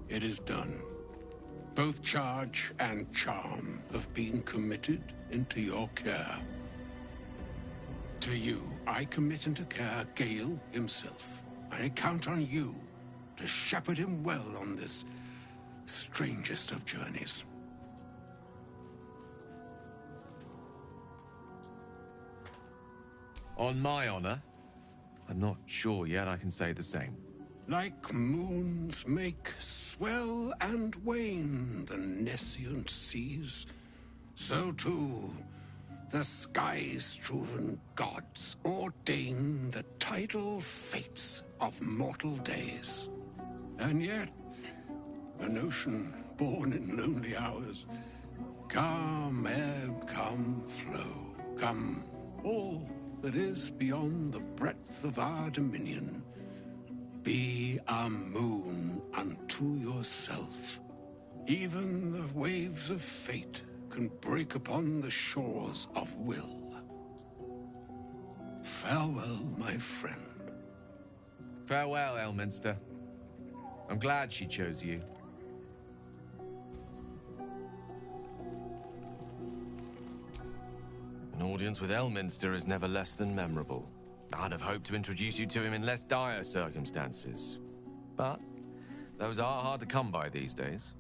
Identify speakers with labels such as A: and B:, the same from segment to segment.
A: It is done. Both charge and charm have been committed into your care. To you, I commit into care Gale himself. I count on you to shepherd him well on this strangest of journeys.
B: On my honor, I'm not sure yet I can say the same.
A: Like moons make swell and wane the nescient seas, so too the sky-strewn gods ordain the tidal fates of mortal days. And yet, an ocean born in lonely hours, come ebb, come flow, come all that is beyond the breadth of our dominion. Be a moon unto yourself. Even the waves of fate can break upon the shores of will. Farewell, my friend.
B: Farewell, Elminster. I'm glad she chose you. An audience with Elminster is never less than memorable. I'd have hoped to introduce you to him in less dire circumstances. But those are hard to come by these days.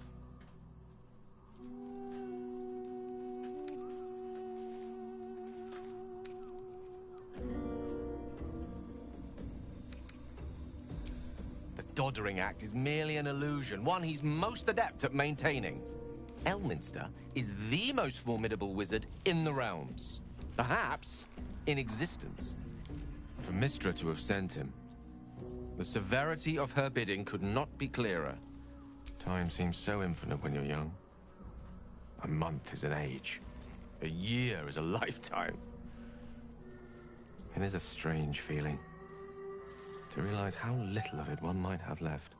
B: The Doddering Act is merely an illusion, one he's most adept at maintaining. Elminster is the most formidable wizard in the realms. Perhaps in existence. For Mystra to have sent him, the severity of her bidding could not be clearer. Time seems so infinite when you're young. A month is an age. A year is a lifetime. It is a strange feeling to realize how little of it one might have left.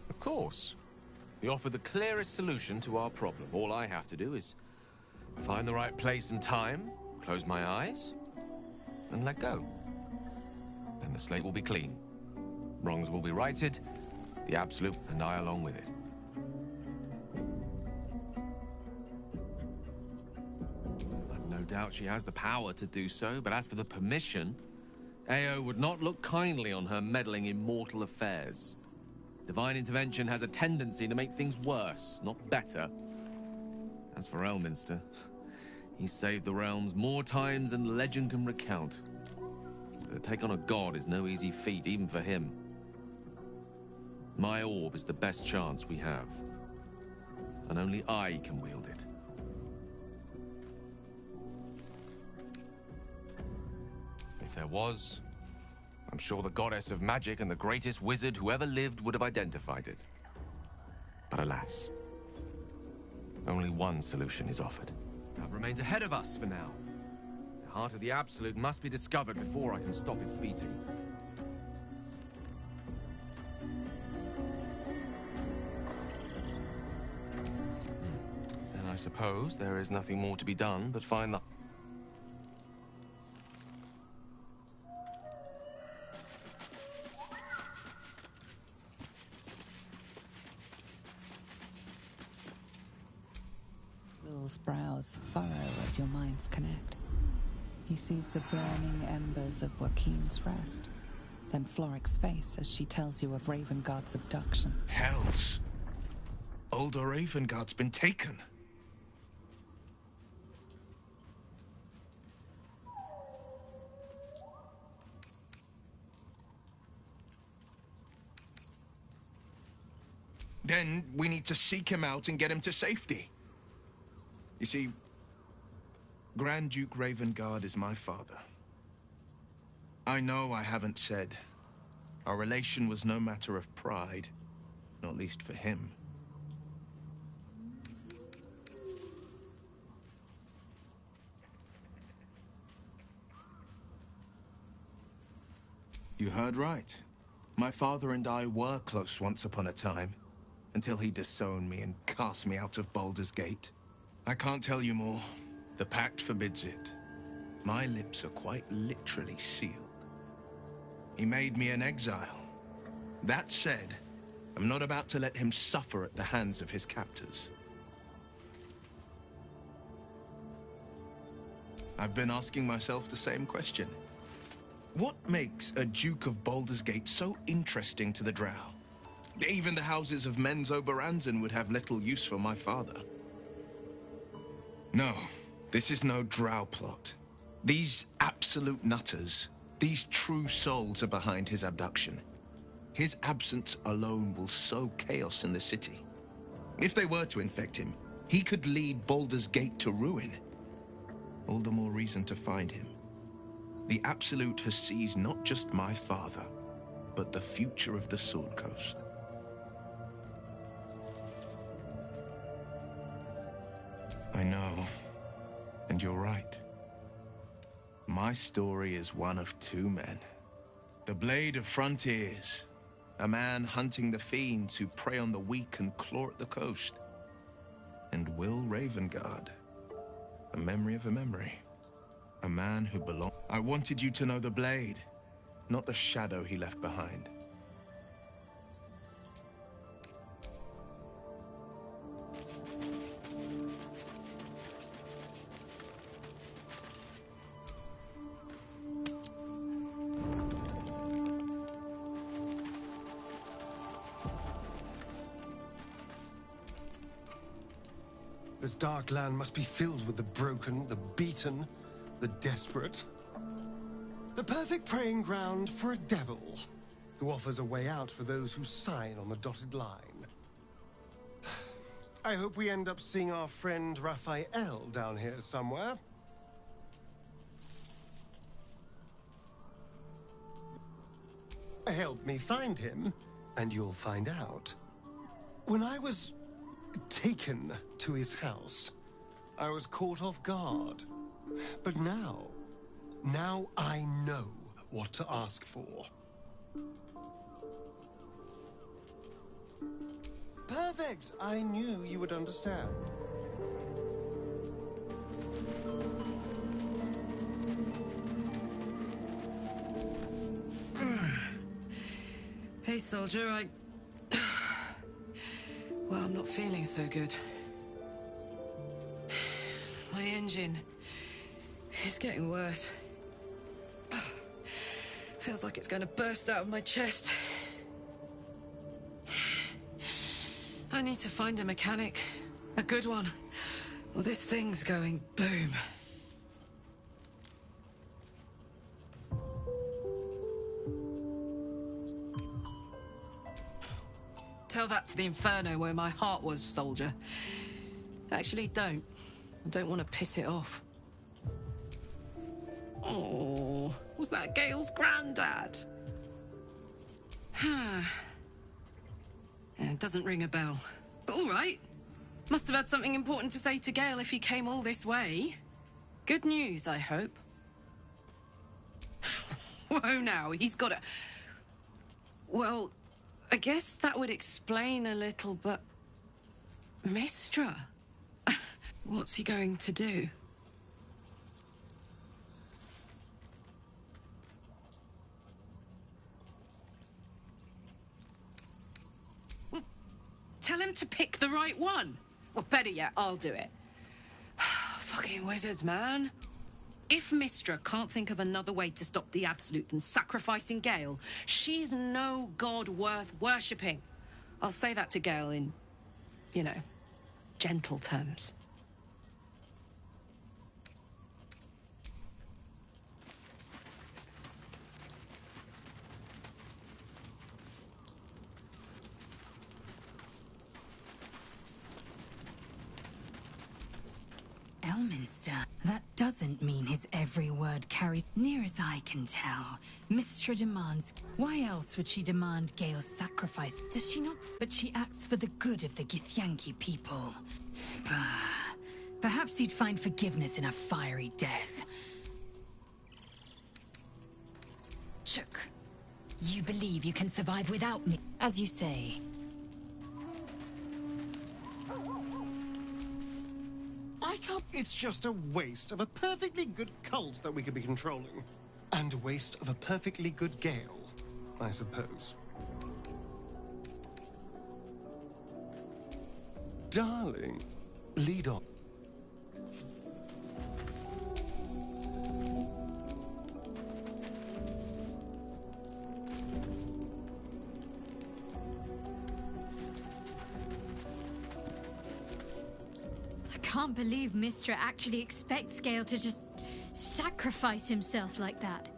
B: Of course. We offer the clearest solution to our problem. All I have to do is find the right place and time, close my eyes, and let go. Then the slate will be clean. Wrongs will be righted, the Absolute and I along with it. I've no doubt she has the power to do so, but as for the permission, Ao would not look kindly on her meddling in mortal affairs. Divine intervention has a tendency to make things worse, not better. As for Elminster, he's saved the realms more times than legend can recount. But to take on a god is no easy feat, even for him. My orb is the best chance we have. And only I can wield it. If there was, I'm sure the goddess of magic and the greatest wizard who ever lived would have identified it. But alas, only one solution is offered. That remains ahead of us for now. The heart of the Absolute must be discovered before I can stop its beating. Then I suppose there is nothing more to be done but find the...
C: Will's brows furrow as your minds connect. He sees the burning embers of Joaquin's rest, then Floric's face as she tells you of Ravengard's abduction.
D: Hells! Older Ravengard's been taken. Then we need to seek him out and get him to safety. You see, Grand Duke Ravengard is my father. I know I haven't said. Our relation was no matter of pride, not least for him. You heard right. My father and I were close once upon a time, until he disowned me and cast me out of Baldur's Gate. I can't tell you more. The pact forbids it. My lips are quite literally sealed. He made me an exile. That said, I'm not about to let him suffer at the hands of his captors. I've been asking myself the same question. What makes a Duke of Baldur's Gate so interesting to the Drow? Even the houses of Menzo Baranzan would have little use for my father. No, this is no Drow plot. These absolute nutters, these true souls are behind his abduction. His absence alone will sow chaos in the city. If they were to infect him, he could lead Baldur's Gate to ruin. All the more reason to find him. The Absolute has seized not just my father, but the future of the Sword Coast. I know, and you're right. My story is one of two men. The Blade of Frontiers, a man hunting the fiends who prey on the weak and claw at the coast. And Will Ravengard, a memory of a memory. A man who belonged. I wanted you to know the Blade, not the shadow he left behind.
E: This dark land must be filled with the broken, the beaten, the desperate. The perfect preying ground for a devil who offers a way out for those who sign on the dotted line. I hope we end up seeing our friend Raphael down here somewhere. Help me find him, and you'll find out. When I was taken to his house, I was caught off guard. But now I know what to ask for. Perfect! I knew you would understand.
F: Hey, soldier, Well, I'm not feeling so good. My engine is getting worse. Feels like it's going to burst out of my chest. I need to find a mechanic. A good one. Well, this thing's going boom. Tell that to the Inferno where my heart was, soldier. Actually, don't. I don't want to piss it off. Oh, was that Gale's granddad? It doesn't ring a bell. But all right. Must have had something important to say to Gale if he came all this way. Good news, I hope. Whoa, now, he's got a... Well, I guess that would explain a little, but... Mistra? What's he going to do? Well, tell him to pick the right one. Or better yet, I'll do it. Fucking wizards, man. If Mistra can't think of another way to stop the Absolute than sacrificing Gale, she's no god worth worshipping. I'll say that to Gale in, you know, gentle terms.
G: Elminster. That doesn't mean his every word carries. Near as I can tell, Mistra demands. Why else would she demand Gale's sacrifice? Does she not? But she acts for the good of the Githyanki people. Bah. Perhaps he'd find forgiveness in a fiery death. Chook. You believe you can survive without me, as you say.
E: I can't... It's just a waste of a perfectly good cult that we could be controlling. And a waste of a perfectly good Gale, I suppose. Darling, lead on.
H: I can't believe Mistra actually expects Gale to just sacrifice himself like that.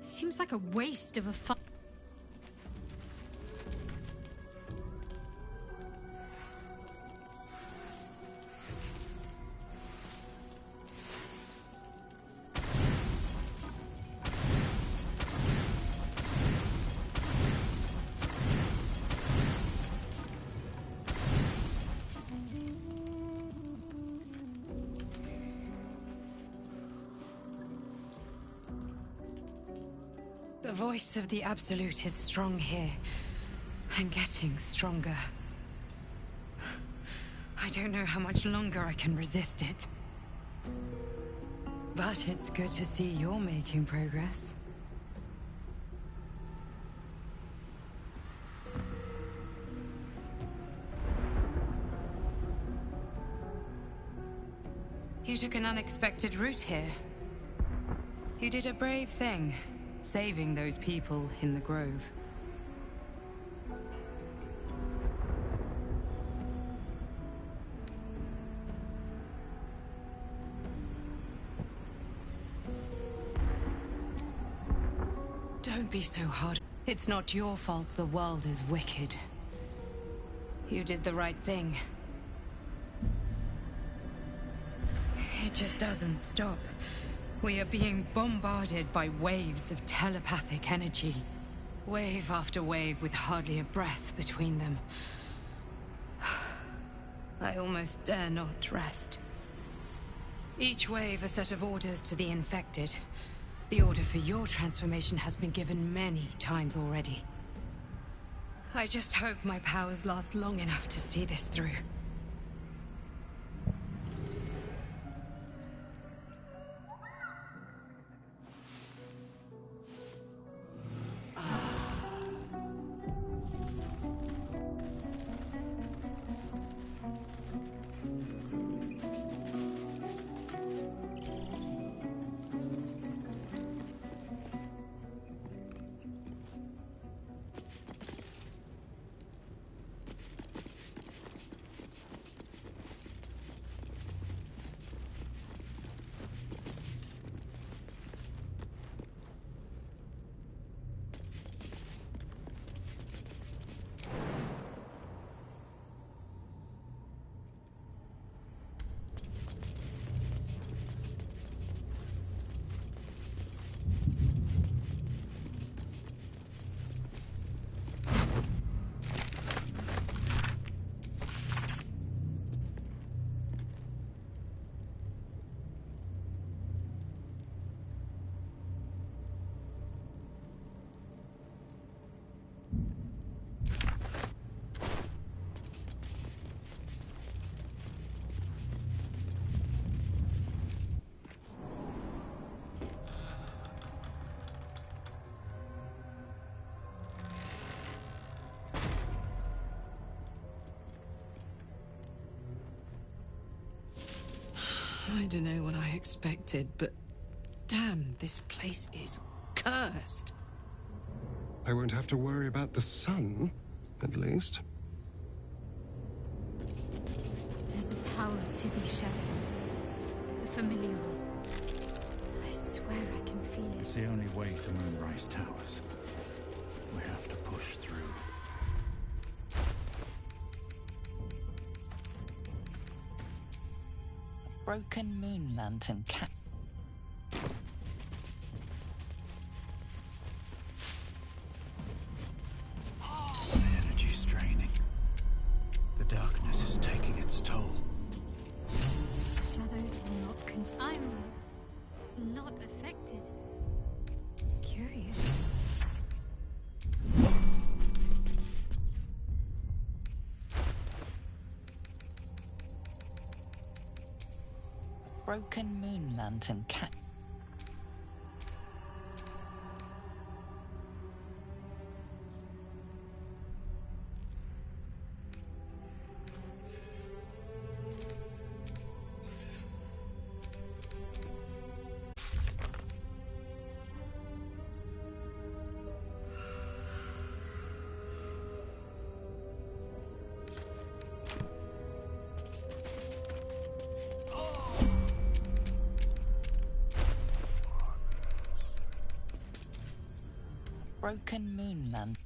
H: Seems like a waste of a
F: The voice of the Absolute is strong here, and getting stronger. I don't know how much longer I can resist it. But it's good to see you're making progress. You took an unexpected route here. You did a brave thing. Saving those people in the grove. Don't be so hard. It's not your fault the world is wicked. You did the right thing. It just doesn't stop. We are being bombarded by waves of telepathic energy. Wave after wave with hardly a breath between them. I almost dare not rest. Each wave a set of orders to the infected. The order for your transformation has been given many times already. I just hope my powers last long enough to see this through. I don't know what I expected, but damn, this place is cursed.
E: I won't have to worry about the sun, at least.
H: There's a power to these shadows. The familiar one. I swear I can feel it.
I: It's the only way to Moonrise Towers. We have to push through.
C: Broken moon lantern cat.
I: The energy's draining. The darkness is taking its toll.
H: Shadows will not I'm not affected. Curious.
C: Broken moon lantern cat. Broken moon lantern.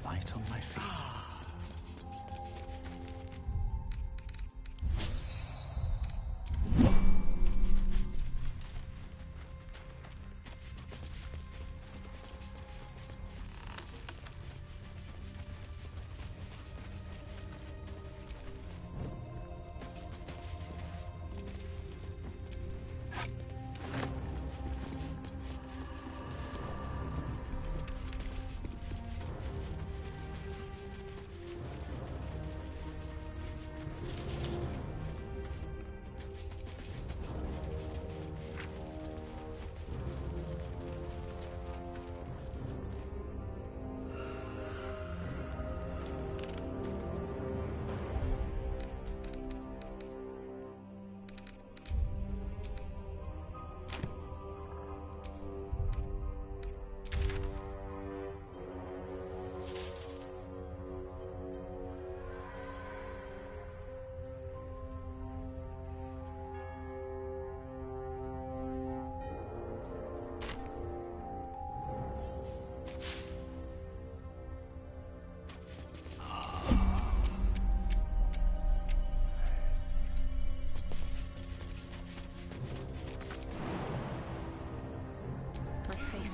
I: Light on my feet.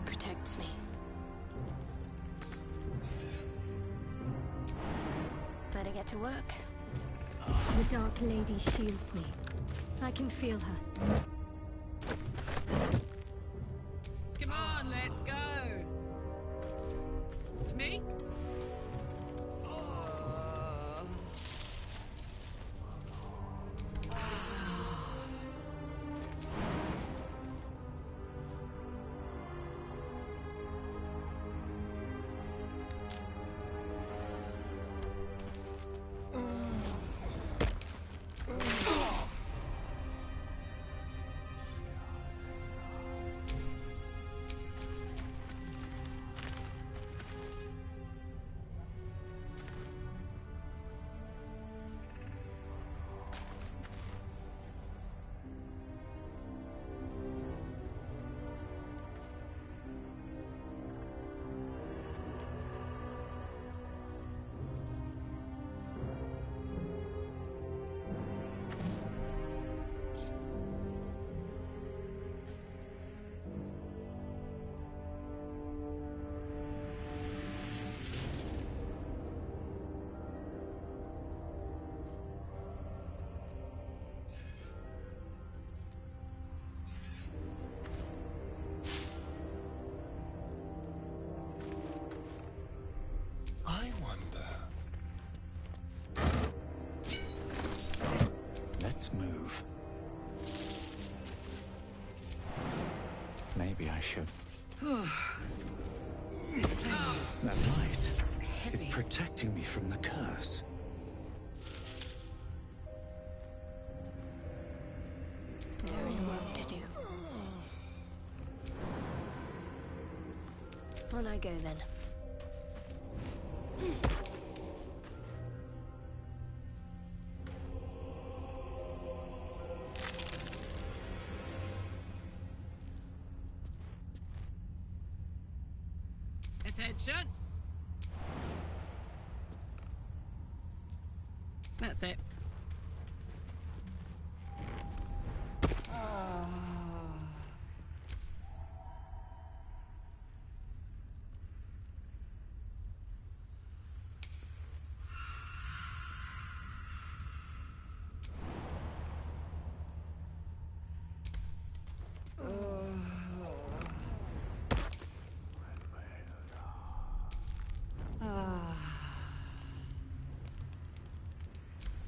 J: Protects me. Better get to work.
H: The Dark Lady shields me. I can feel her.
F: Come on, let's go. Me?
E: I wonder.
I: Let's move. Maybe I should. That light. It's protecting me from the curse.
J: There is work to do. On I go then.
F: Attention. That's it.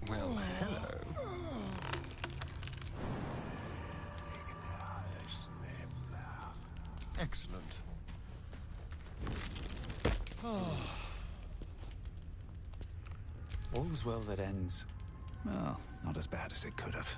E: Well, hello. Excellent.
I: All's well that ends. Well, not as bad as it could have.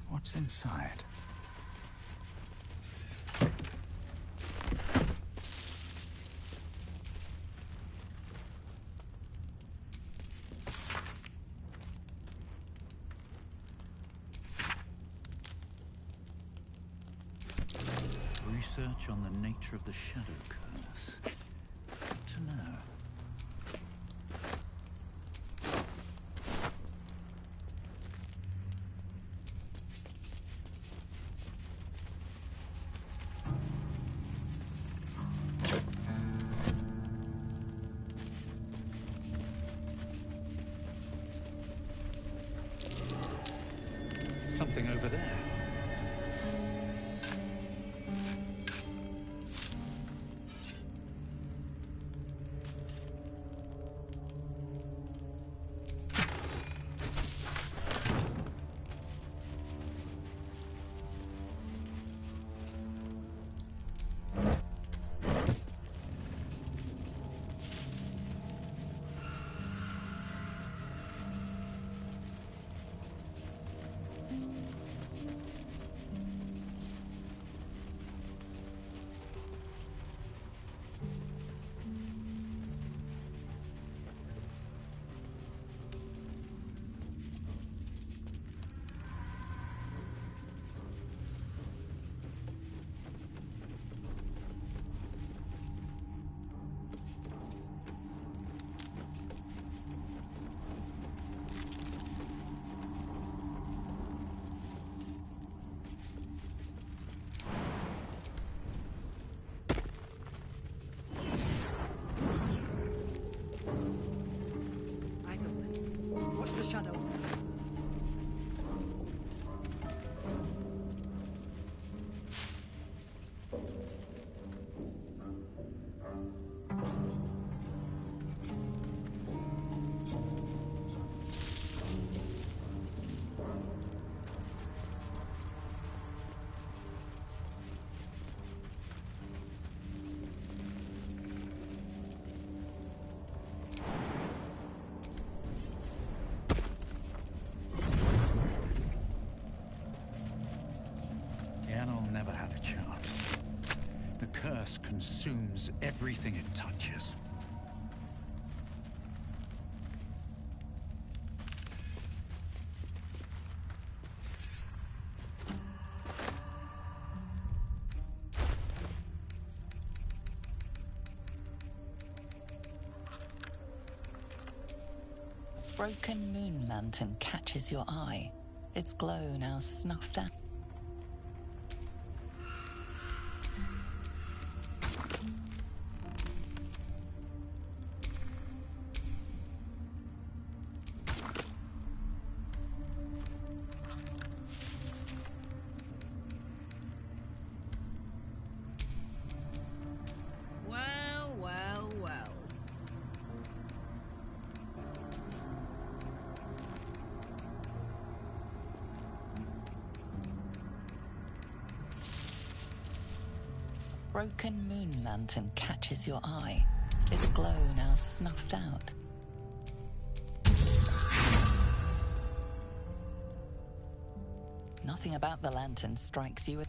I: What's inside? Research on the nature of the shadow curse. Good to know. Something over there.
K: Shadows.
I: Never had a chance. The curse consumes everything it touches.
C: Broken moon lantern catches your eye. Its glow now snuffed out.
F: Well, well, well.
C: Broken moon lantern catches your eye. Its glow now snuffed out. Nothing about the lantern strikes you.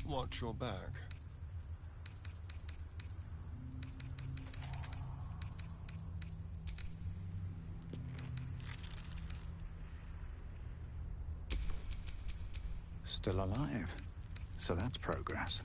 E: Watch your back.
I: Still alive. So that's progress.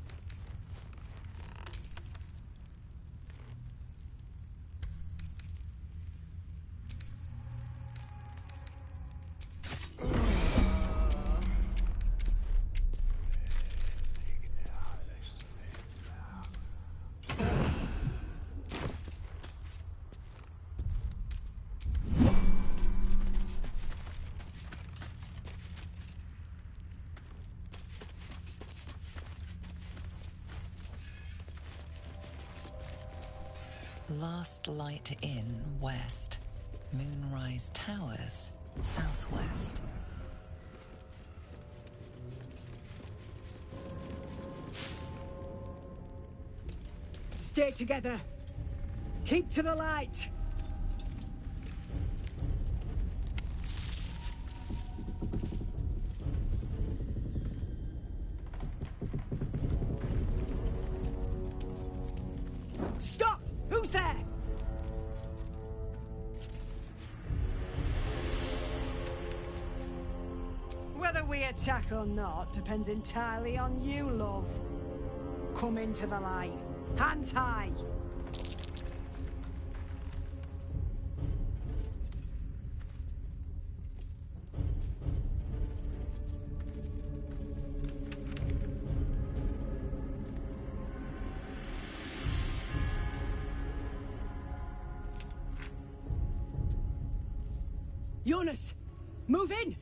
C: Last Light Inn, west. Moonrise Towers, southwest.
K: Stay together. Keep to the light. Stop! Who's there? Whether we attack or not depends entirely on you, love. Come into the light. Hands high. Jonas, move in!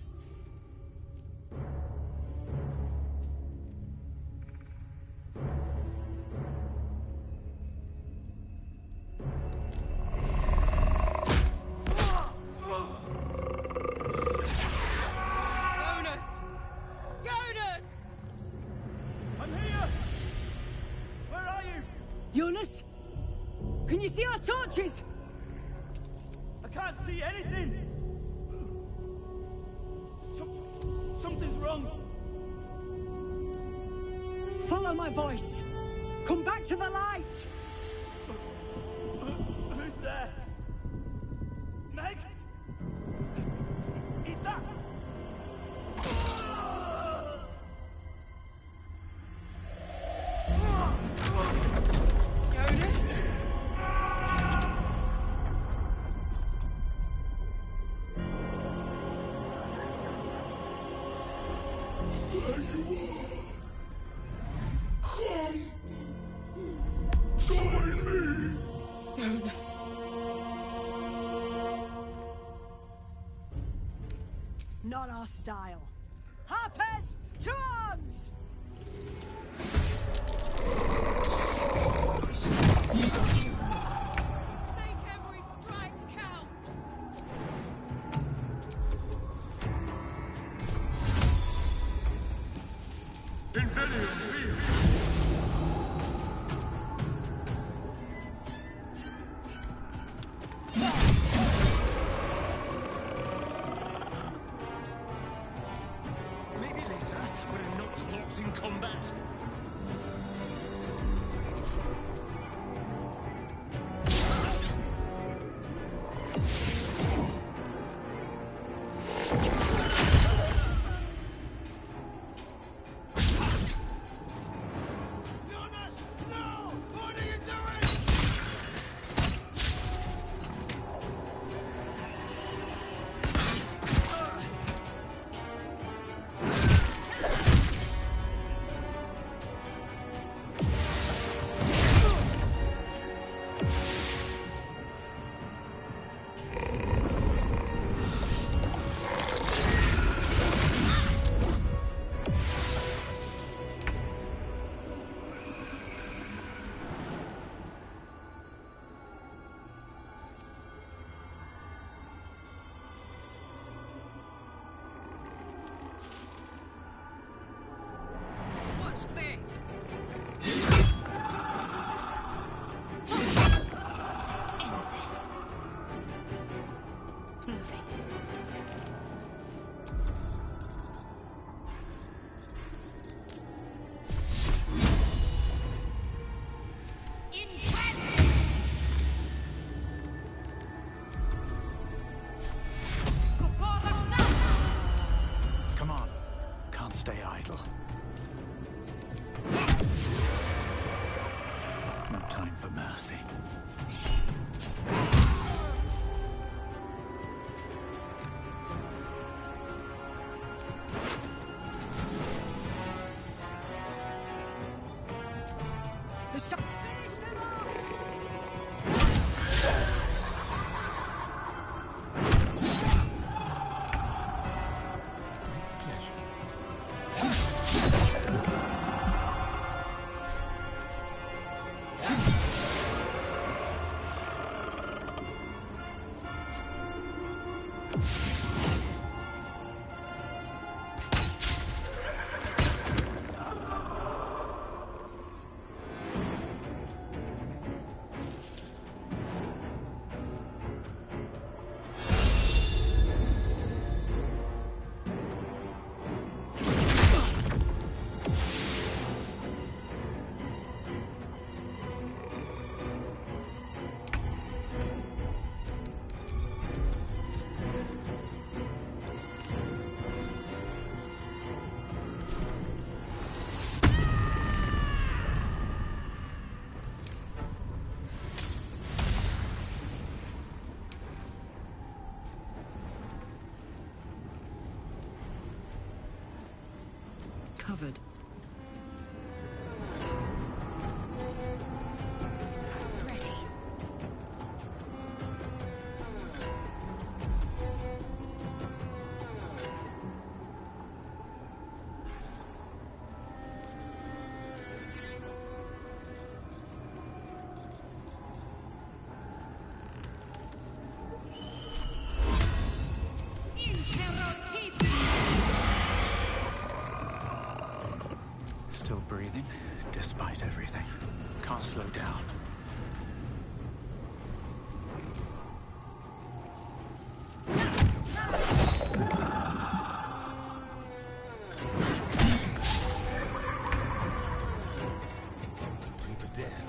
F: Jonas! Jonas!
L: I'm here! Where are you?
K: Jonas? Can you see our torches?
L: I can't see anything! Something's wrong.
K: Follow my voice. Come back to the light.
L: Who's there? Meg? Is that...
F: Jonas? Jonas.
K: Not our style. Harpers, to arms!
F: Make every strike count!
E: Maybe later, when I'm not locked in combat.
F: Watch this!
J: Let's end this. Moving.
I: stay idle. No time for mercy.
F: Covered.
H: Ready.
I: Still breathing, despite everything. Can't slow down. To the death.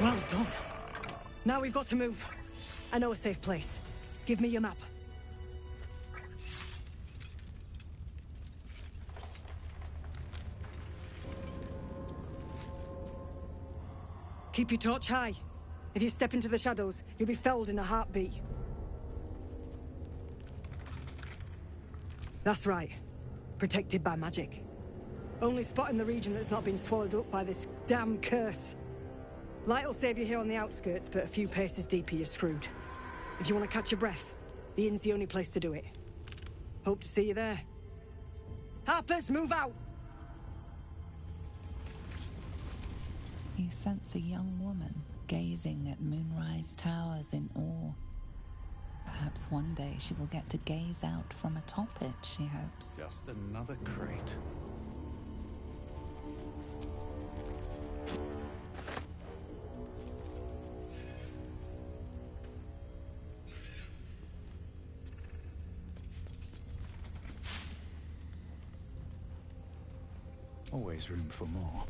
K: Well done. Now we've got to move. I know a safe place. Give me your map. Keep your torch high. If you step into the shadows, you'll be felled in a heartbeat. That's right. Protected by magic. Only spot in the region that's not been swallowed up by this damn curse. Light will save you here on the outskirts, but a few paces deeper you're screwed. If you want to catch your breath, the inn's the only place to do it. Hope to see you there. Harpers, move out!
C: You sense a young woman gazing at Moonrise Towers in awe. Perhaps one day she will get to gaze out from atop it, she hopes.
I: Just another crate. Always room for more.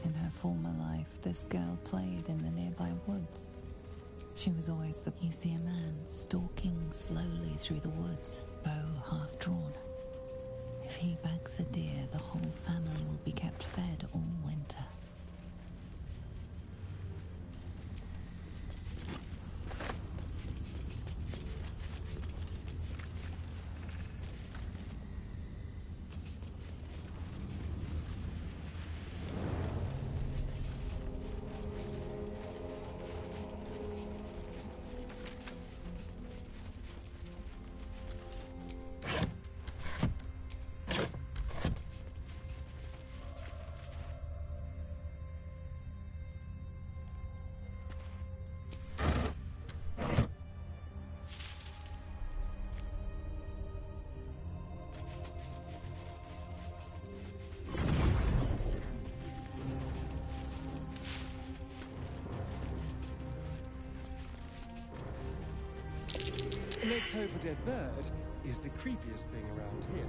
C: In her former life, this girl played in the nearby woods. She was always the... You see a man stalking slowly through the woods, bow half drawn. If he bags a deer, the whole family will be kept fed all winter.
E: Let's hope a dead bird is the creepiest thing around here.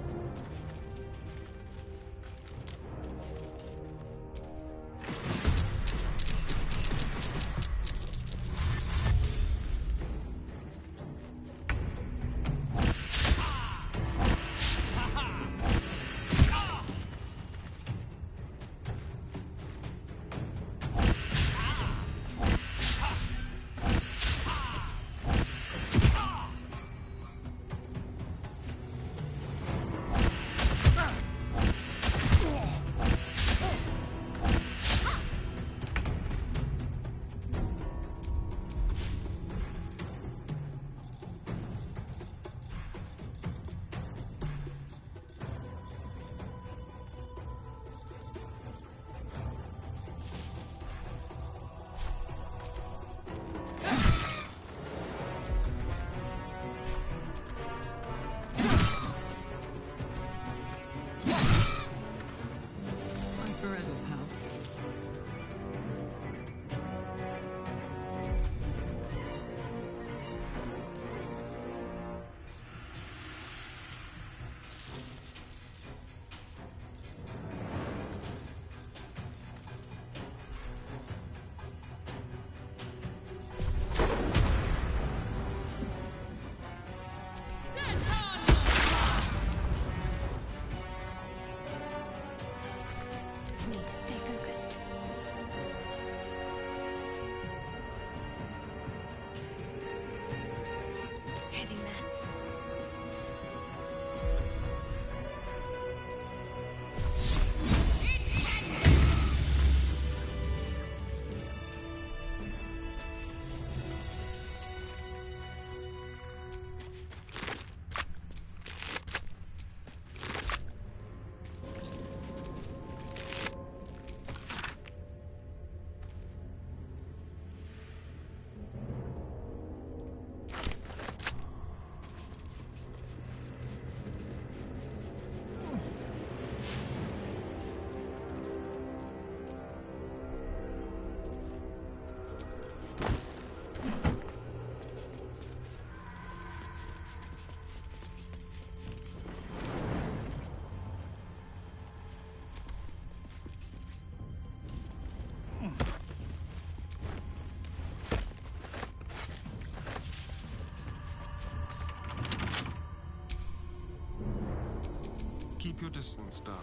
M: Keep your distance, darling.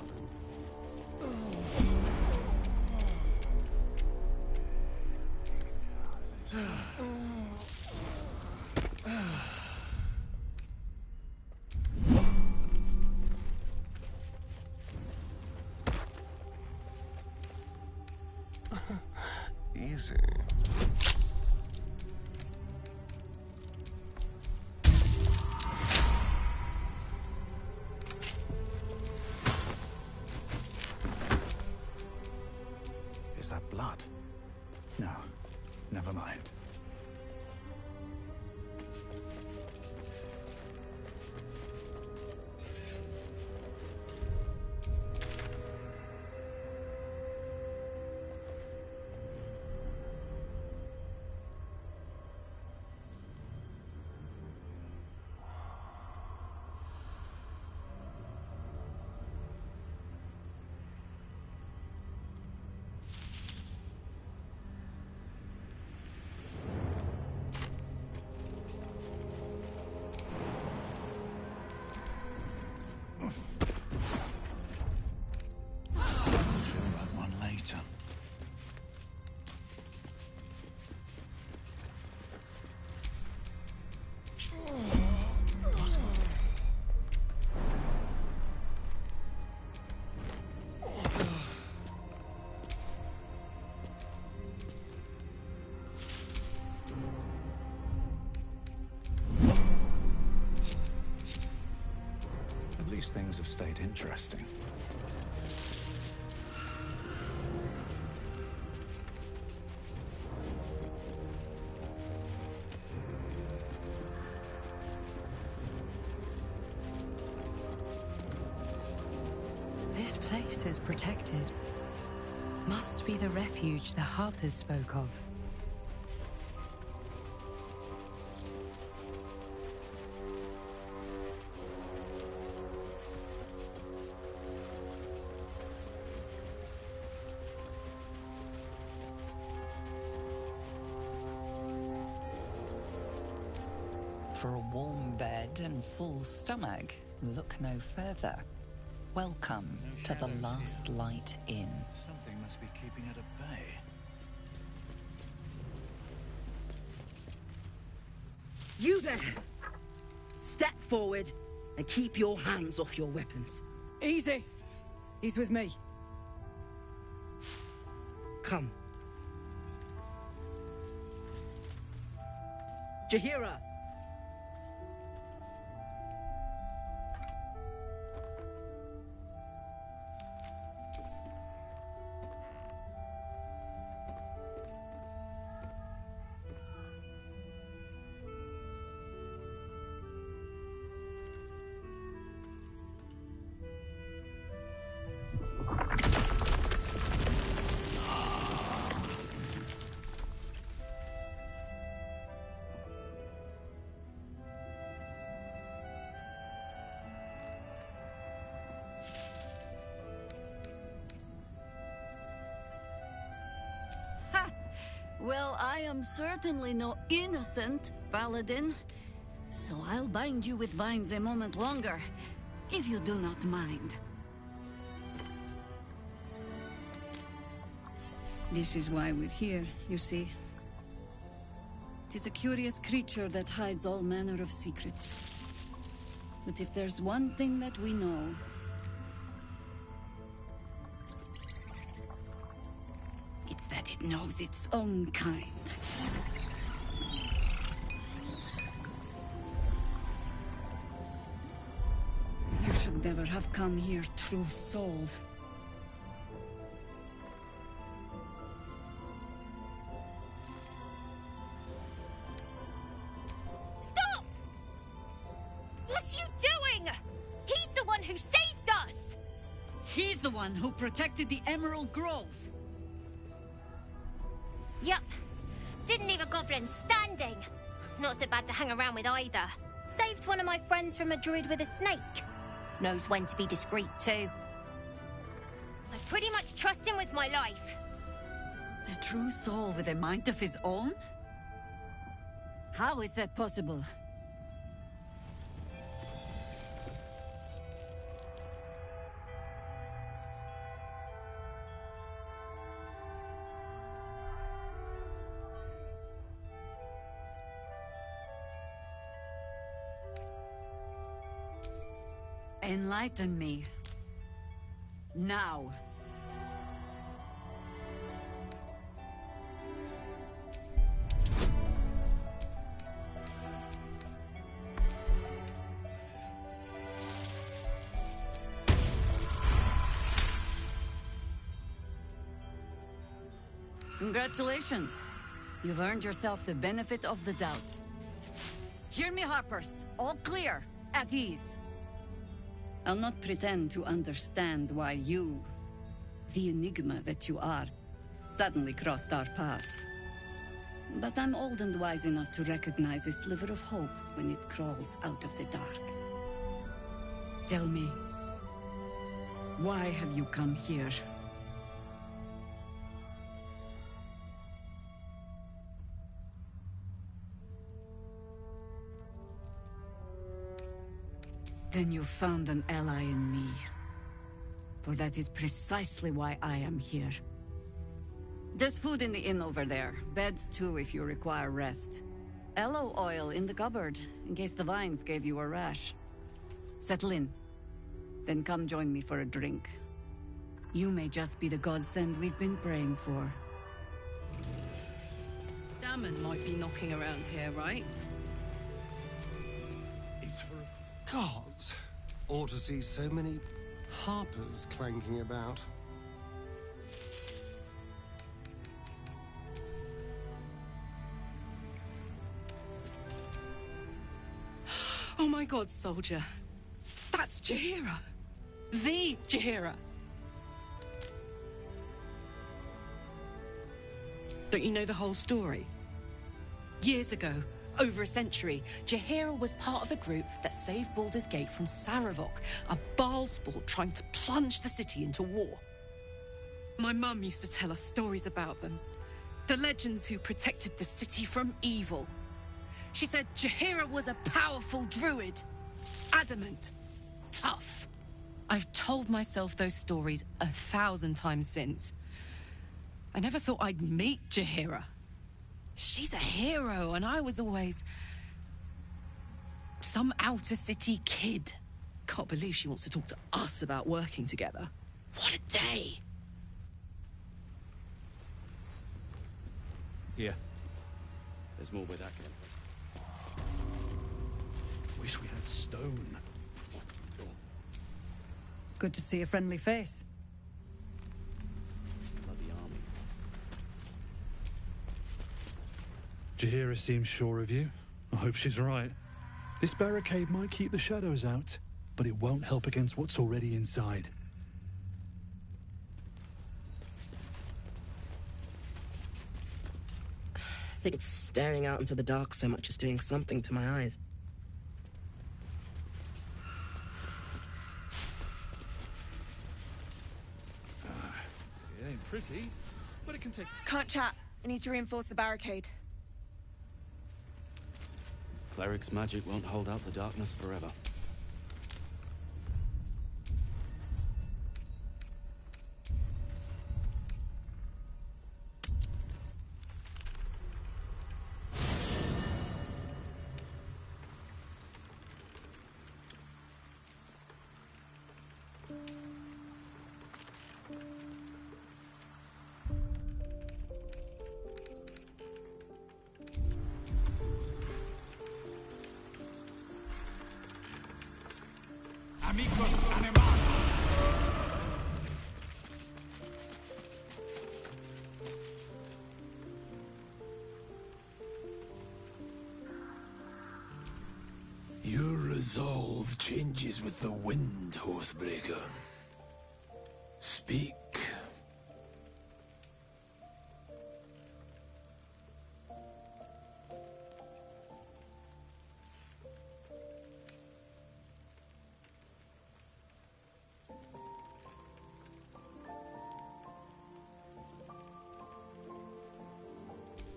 E: Easy.
I: Is that blood? No, never mind. At least things have stayed interesting.
N: This place is protected. Must be the refuge the Harpers spoke of.
C: for a warm bed and full stomach, look no further. Welcome to the Last Light Inn.
I: Something must be keeping it at bay.
O: You there! Step forward and keep your hands off your weapons.
K: Easy. He's with me.
O: Come. Jaheira!
P: Well, I am certainly no innocent paladin, so I'll bind you with vines a moment longer, if you do not mind.
Q: This is why we're here, you see. 'Tis a curious creature that hides all manner of secrets. But if there's one thing that we know, it's that it knows its own kind. You should never have come here, true soul.
J: Stop! What are you doing? He's the one who saved us!
Q: He's the one who protected the Emerald Grove.
J: Yup. Didn't leave a goblin standing. Not so bad to hang around with either. Saved one of my friends from a druid with a snake. Knows when to be discreet too. I pretty much trust him with my life.
Q: A true soul with a mind of his own? How is that possible? Enlighten me. Now. Congratulations. You've earned yourself the benefit of the doubt. Hear me, Harpers. All clear. At ease. I'll not pretend to understand why you, the enigma that you are, suddenly crossed our path. But I'm old and wise enough to recognize a sliver of hope when it crawls out of the dark. Tell me, why have you come here? Then you found an ally in me. For that is precisely why I am here. There's food in the inn over there. Beds too if you require rest. Aloe oil in the cupboard, in case the vines gave you a rash. Settle in. Then come join me for a drink. You may just be the godsend we've been praying for.
F: Damon might be knocking around here, right?
E: It's for gods. Or to see so many harpers clanking about.
F: Oh my god, soldier. That's Jaheira. The Jaheira. Don't you know the whole story? Years ago, over a century, Jaheira was part of a group that saved Baldur's Gate from Saravok, a Baalspawn trying to plunge the city into war. My mum used to tell us stories about them. The legends who protected the city from evil. She said Jaheira was a powerful druid. Adamant. Tough. I've told myself those stories 1,000 times since. I never thought I'd meet Jaheira. She's a hero, and I was always... some outer city kid. Can't believe she wants to talk to us about working together. What a day!
R: Here. There's more where that came from.
I: Wish we had stone.
K: Good to see a friendly face.
R: Bloody army.
S: Jaheira seems sure of you. I hope she's right. This barricade might keep the shadows out, but it won't help against what's already inside.
O: I think staring out into the dark so much is doing something to my eyes.
I: It ain't pretty, but it can take...
T: Can't chat. I need to reinforce the barricade.
R: Cleric's magic won't hold out the darkness forever.
I: Amigos animados.
A: Your resolve changes with the wind, Oathbreaker. Speak.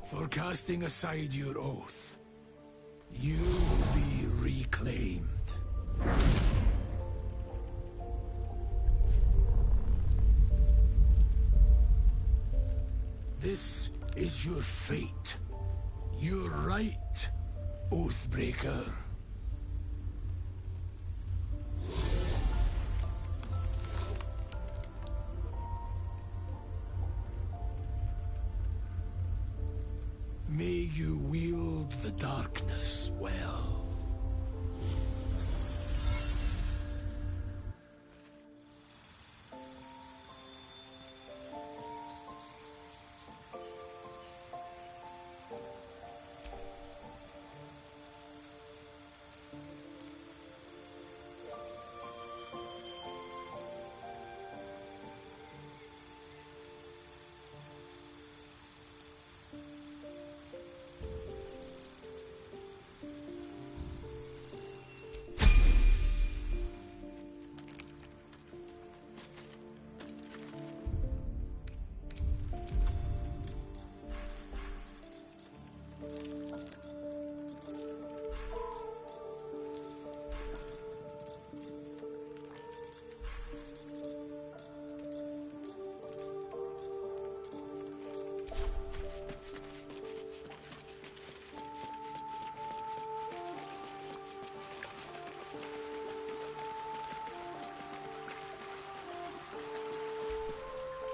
A: For casting aside your oath, you will be reclaimed. This is your fate. Your right, Oathbreaker. May you wield the darkness well.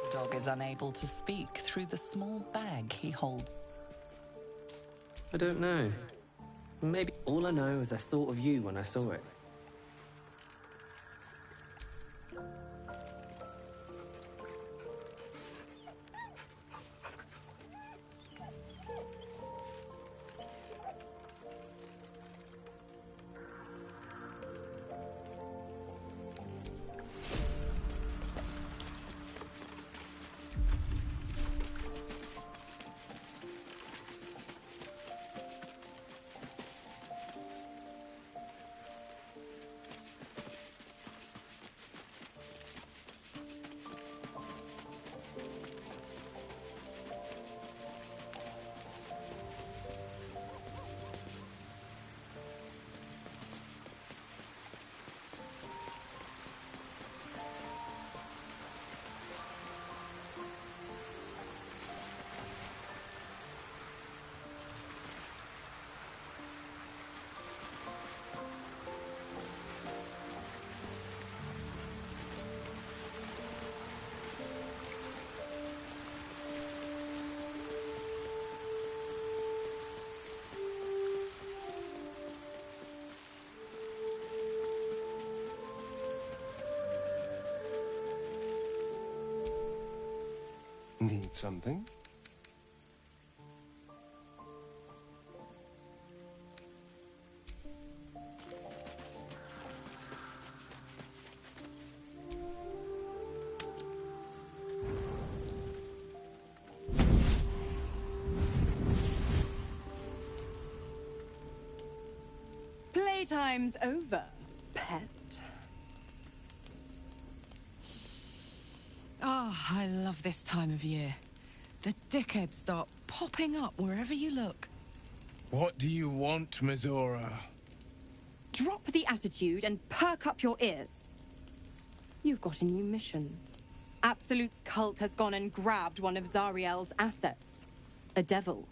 C: The dog is unable to speak through the small bag he holds.
U: I don't know. Maybe all I know is I thought of you when I saw it.
E: Need something?
T: Playtime's over, pet.
F: Oh, I love this time of year. The dickheads start popping up wherever you look.
D: What do you want, Mizora?
T: Drop the attitude and perk up your ears. You've got a new mission. Absolute's cult has gone and grabbed one of Zariel's assets. A devil.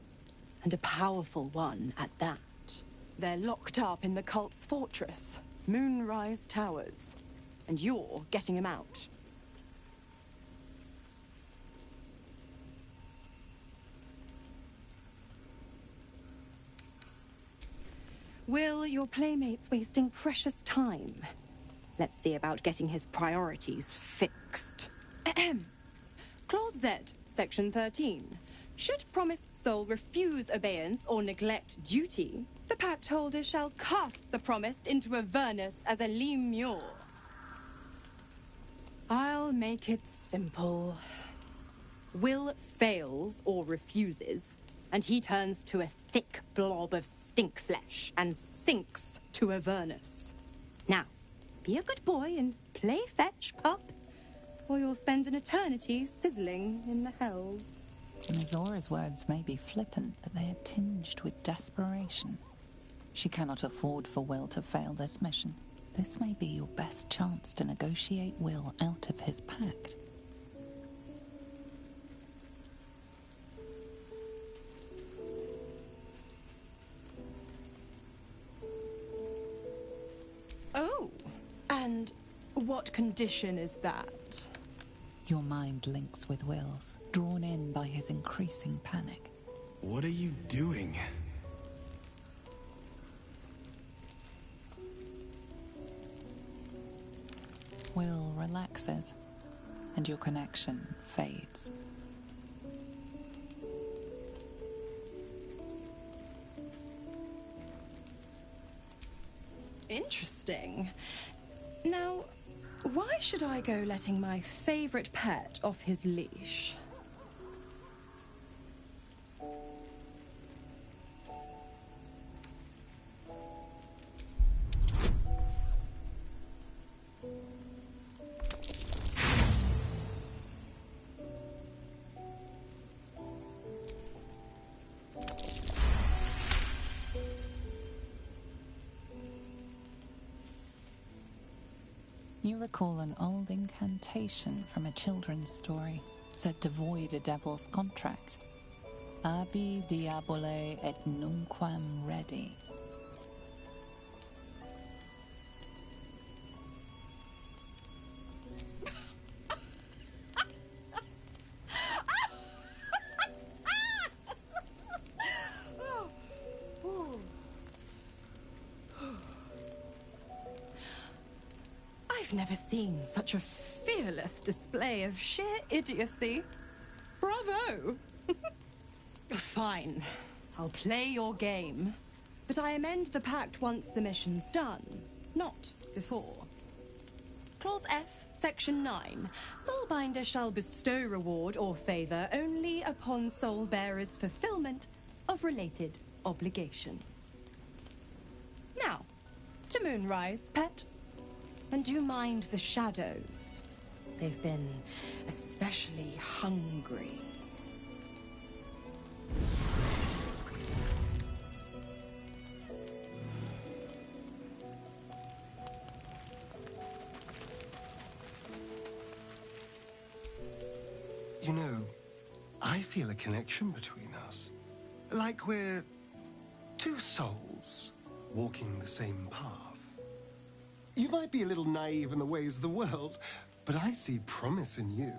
T: And a powerful one at that. They're locked up in the cult's fortress, Moonrise Towers. And you're getting him out. Will, your playmate's wasting precious time. Let's see about getting his priorities fixed. Clause Z, Section 13. Should promised soul refuse obeyance or neglect duty, the pact holder shall cast the promised into Avernus as a lemure. I'll make it simple. Will fails or refuses, and he turns to a thick blob of stink flesh and sinks to Avernus. Now, be a good boy and play fetch, pup, or you'll spend an eternity sizzling in the hells.
C: Mizora's words may be flippant, but they are tinged with desperation. She cannot afford for Will to fail this mission. This may be your best chance to negotiate Will out of his pact.
T: Oh, and what condition is that?
C: Your mind links with Will's, drawn in by his increasing panic.
D: What are you doing?
C: Will relaxes, and your connection fades.
T: Interesting. Now, why should I go letting my favorite pet off his leash?
C: You recall an old incantation from a children's story, said to void a devil's contract. Abi diabole et nunquam redi.
T: I've never seen such a fearless display of sheer idiocy. Bravo! Fine. I'll play your game. But I amend the pact once the mission's done, not before. Clause F, Section 9. Soulbinder shall bestow reward or favor only upon soul bearer's fulfillment of related obligation. Now, to Moonrise, pet. And do mind the shadows. They've been especially hungry.
E: You know, I feel a connection between us. Like we're two souls walking the same path. You might be a little naive in the ways of the world, but I see promise in you.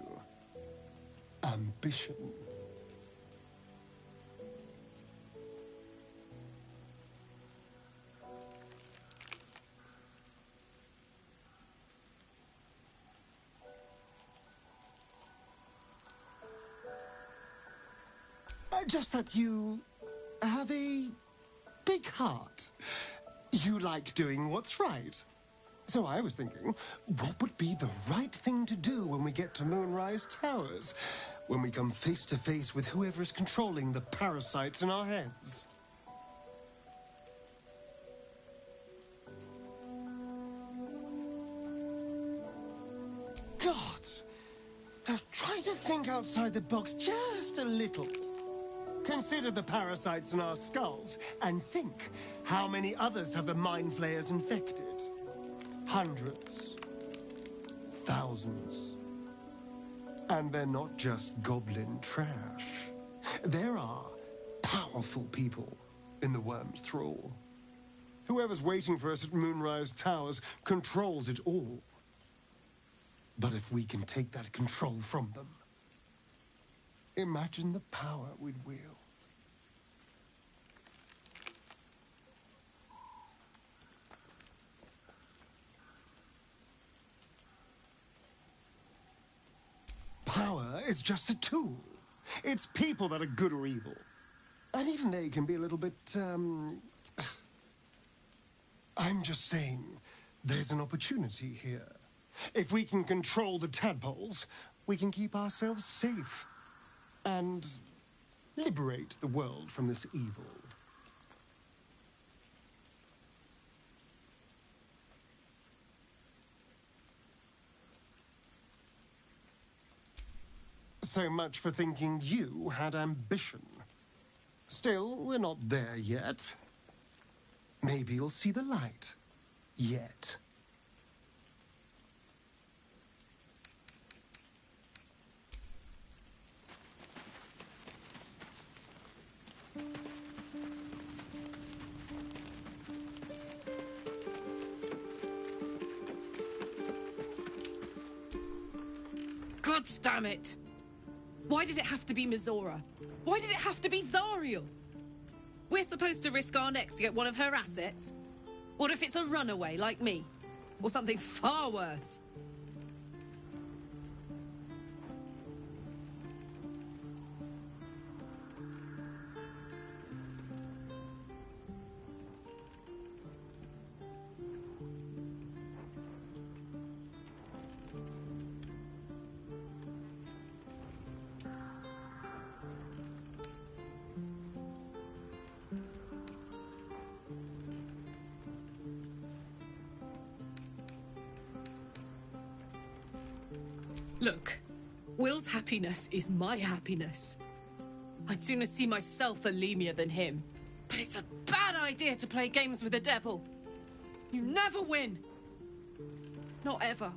E: Ambition. Just that you have a big heart. You like doing what's right. So I was thinking, what would be the right thing to do when we get to Moonrise Towers? When we come face to face with whoever is controlling the parasites in our heads? Gods! Now try to think outside the box just a little. Consider the parasites in our skulls, and think how many others have the Mind Flayers infected. Hundreds. Thousands. And they're not just goblin trash. There are powerful people in the worm's thrall. Whoever's waiting for us at Moonrise Towers controls it all. But if we can take that control from them, imagine the power we'd wield. Power is just a tool. It's people that are good or evil. And even they can be a little bit, I'm just saying, there's an opportunity here. If we can control the tadpoles, we can keep ourselves safe. And liberate the world from this evil. So much for thinking you had ambition. Still, we're not there yet. Maybe you'll see the light. Yet.
F: God damn it! Why did it have to be Mizora? Why did it have to be Zariel? We're supposed to risk our necks to get one of her assets? What if it's a runaway like me? Or something far worse? Look, Will's happiness is my happiness. I'd sooner see myself a Lemur than him. But it's a bad idea to play games with the devil. You never win. Not ever.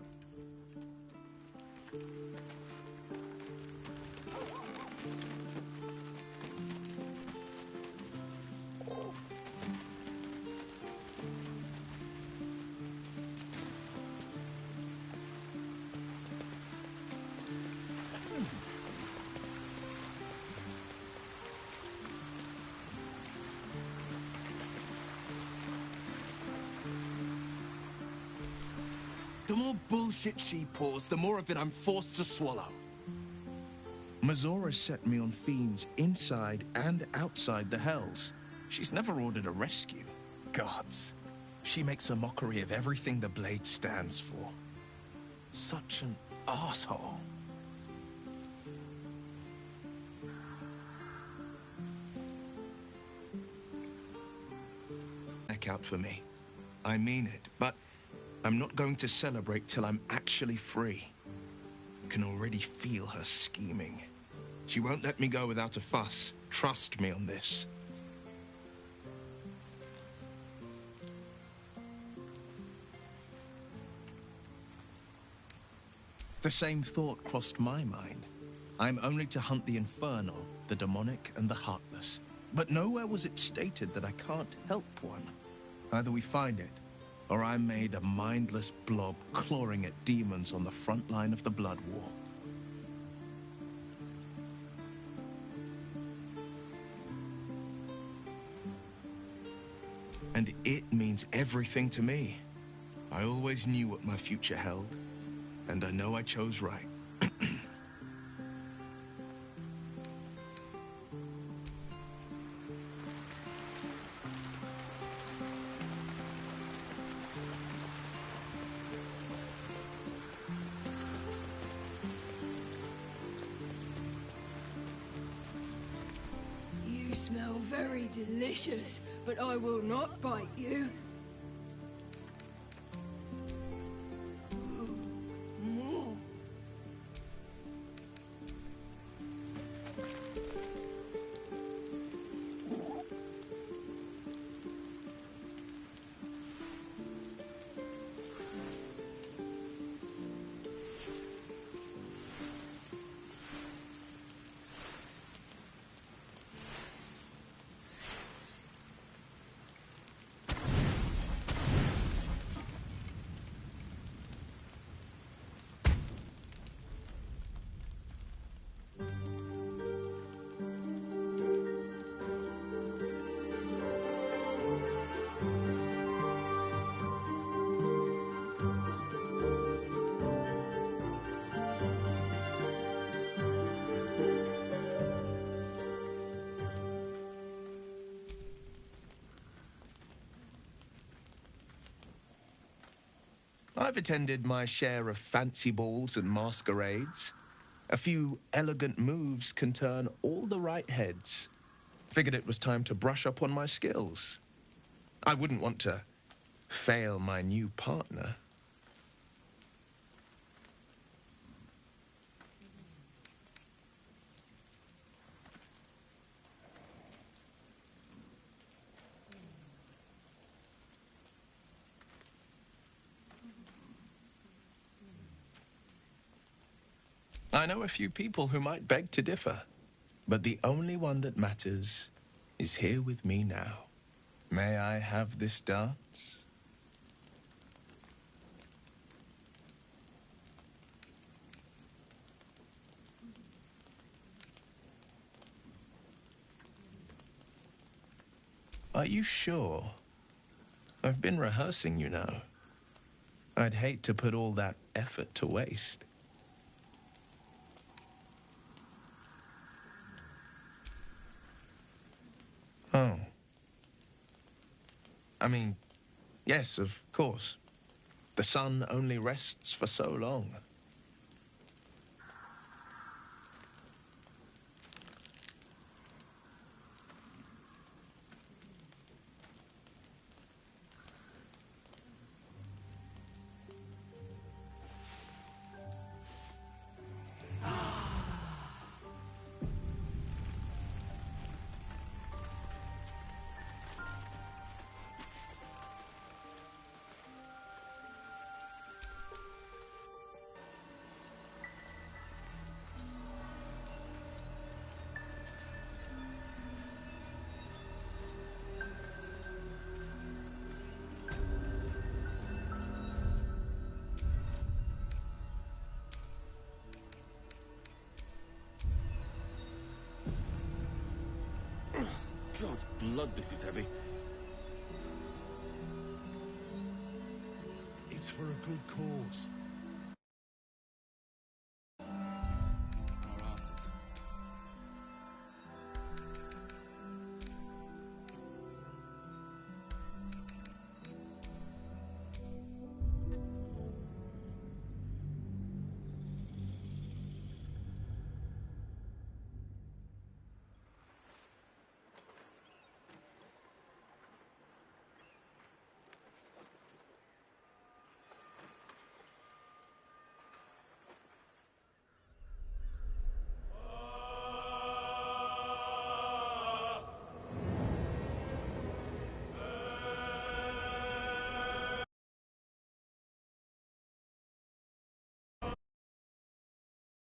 D: The more bullshit she pours, the more of it I'm forced to swallow. Mizora set me on fiends inside and outside the Hells. She's never ordered a rescue. Gods. She makes a mockery of everything the Blade stands for. Such an asshole. Back out for me. I mean it, but I'm not going to celebrate till I'm actually free. I can already feel her scheming. She won't let me go without a fuss. Trust me on this. The same thought crossed my mind. I'm only to hunt the infernal, the demonic, and the heartless. But nowhere was it stated that I can't help one. Either we find it, or I'm made a mindless blob clawing at demons on the front line of the Blood War. And it means everything to me. I always knew what my future held, and I know I chose right.
B: very delicious, but I will not bite you. More.
D: I've attended my share of fancy balls and masquerades. A few elegant moves can turn all the right heads. Figured it was time to brush up on my skills. I wouldn't want to fail my new partner. I know a few people who might beg to differ, but the only one that matters is here with me now. May I have this dance? Are you sure? I've been rehearsing, you know. I'd hate to put all that effort to waste. Oh. I mean, yes, of course. The sun only rests for so long.
R: God's blood, this is heavy.
S: It's for a good cause.